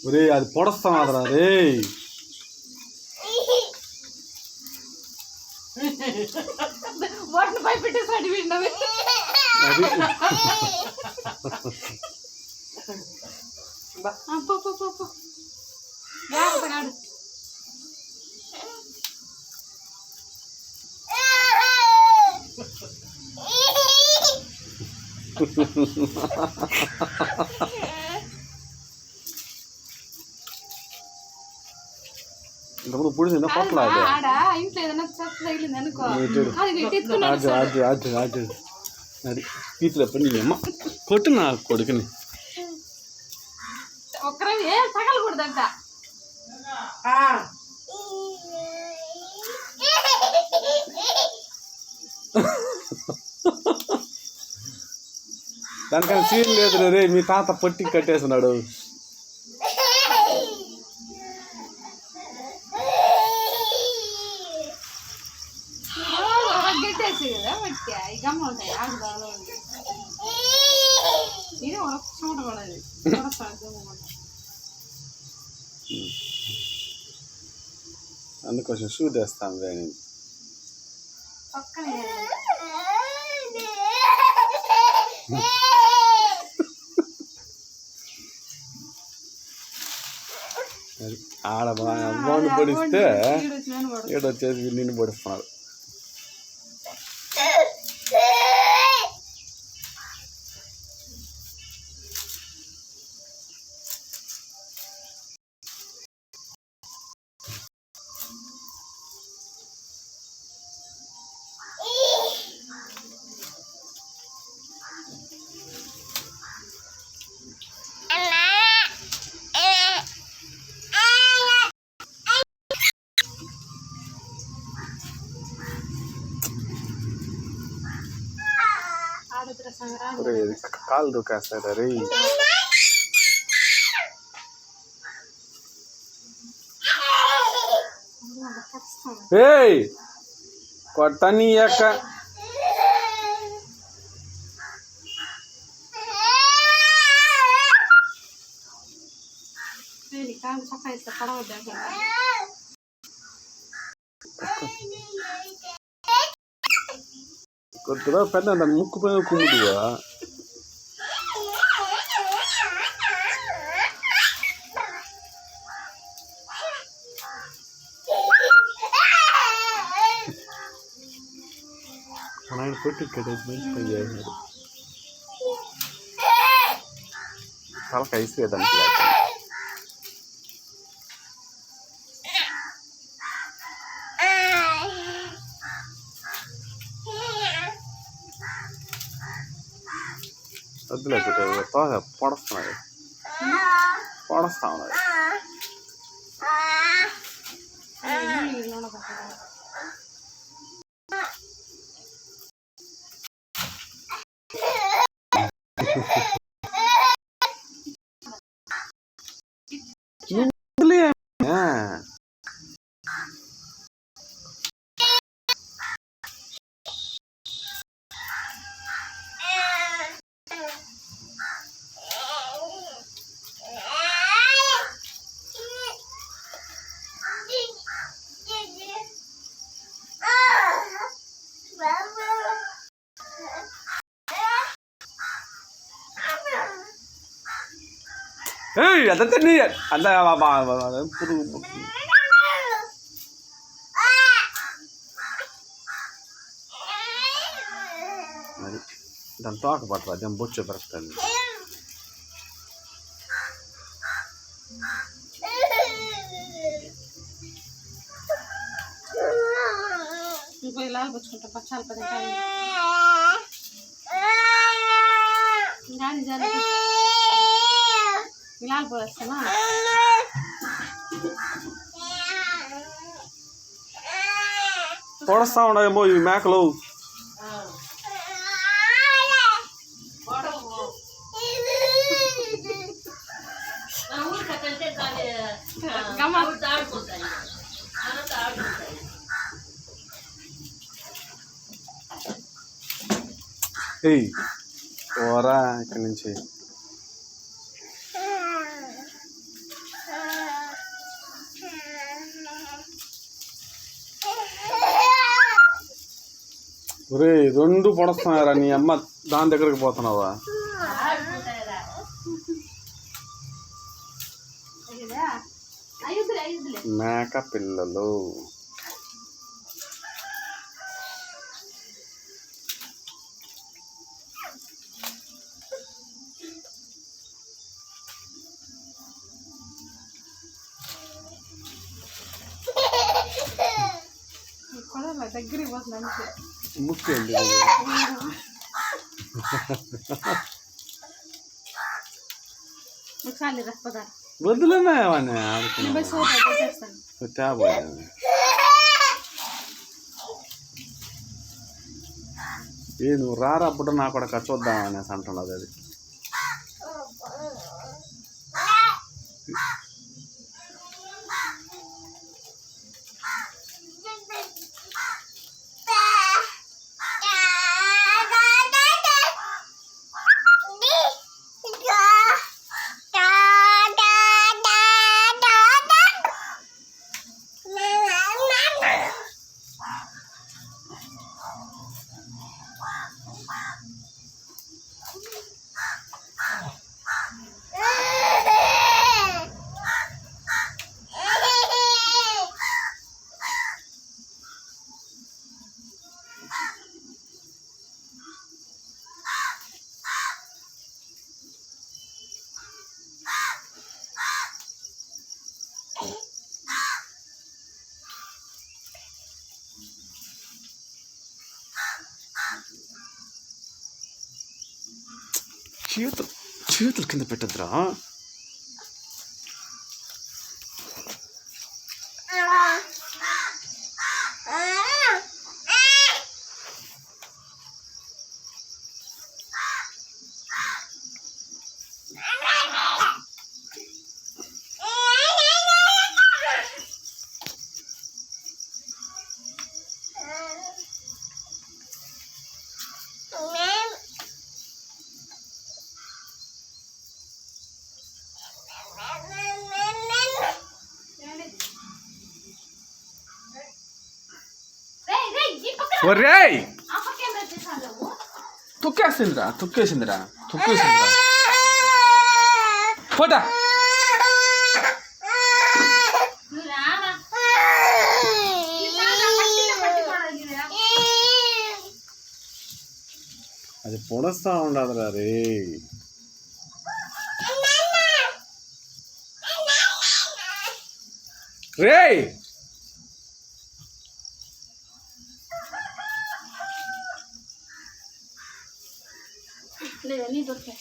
ఒరే అది పొడస్తాం అదరా రే వాటిని భయపెట్టేసాడు విన్నవి ఇంతకుముందు పుడిసిందా పొట్ల ఇంట్లో ఏదైనా చెత్త తగిలింది అనుకో అది పీతులు పని అమ్మ కొట్టు నా కొడుకుని ఒక్కరే ఏం తగలకూడదంట దానికన్నా సీన్ లేదు రే మీ తాత పట్టి కట్టేస్తున్నాడు గట్టేసి కదా పట్టా ఈ గమ్మ ఉంటాయి ఆగు బాగా ఇది ఒక చోట పడదు అందుకోసం షూ తెస్తాం వేణి పక్కనే ఆడ అమ్మని పొడిస్తే ఈడొచ్చేసి నిన్ను పొడిస్తున్నాడు కాలు దూకేస్తాడు రే ఏయ్ కొట్టని అక్క కొద్దిగా పెద్ద దాన్ని ముక్కు పైన కుమ్ముదువా ఆయన కొట్టి కట్టేసి మంచి పని చేసినాడు తలకి ఐసు దానికి లేక వద్దులే పొడస్తున్నాడు పొడస్తా ఉన్నాడు ఏయ్ అదంతా నీ అంత పురుగు మరి దాని తోక పట్టరా దాని బొచ్చు పెరగతాను ఇంకో ఇలా పుచ్చుకుంటా పచ్చాలు పది కానీ జరుగుతుంది ఇలా పోస్తామా పొడస్తా ఉన్నాయేమో ఈ మేకలు ఏయ్ పోరా ఇక్కడి నుంచి. ఒరే రెండు పొడుస్తున్నారా నీ అమ్మ, దాని దగ్గరికి పోతున్నావా? మేక పిల్లలు దగ్గరికి పోతుంది ముక్కేంటి ఒకసారి రప్పదా వద్దులేనా ఏమన్నా ఆడుకున్నా చేస్తాను. తేబోయే. ఏ నువ్వు రారా అప్పుడు నా కూడా చూద్దాం అనేసి అంటున్నది అది. చేతులు కింద పెట్టద్దురా. ఒరేయ్ తొక్కేసిందిరా తొక్కేసిందిరా పోతా. అది పొడస్తా ఉండదురా రే. రేయ్ లేదా నీ దొరికే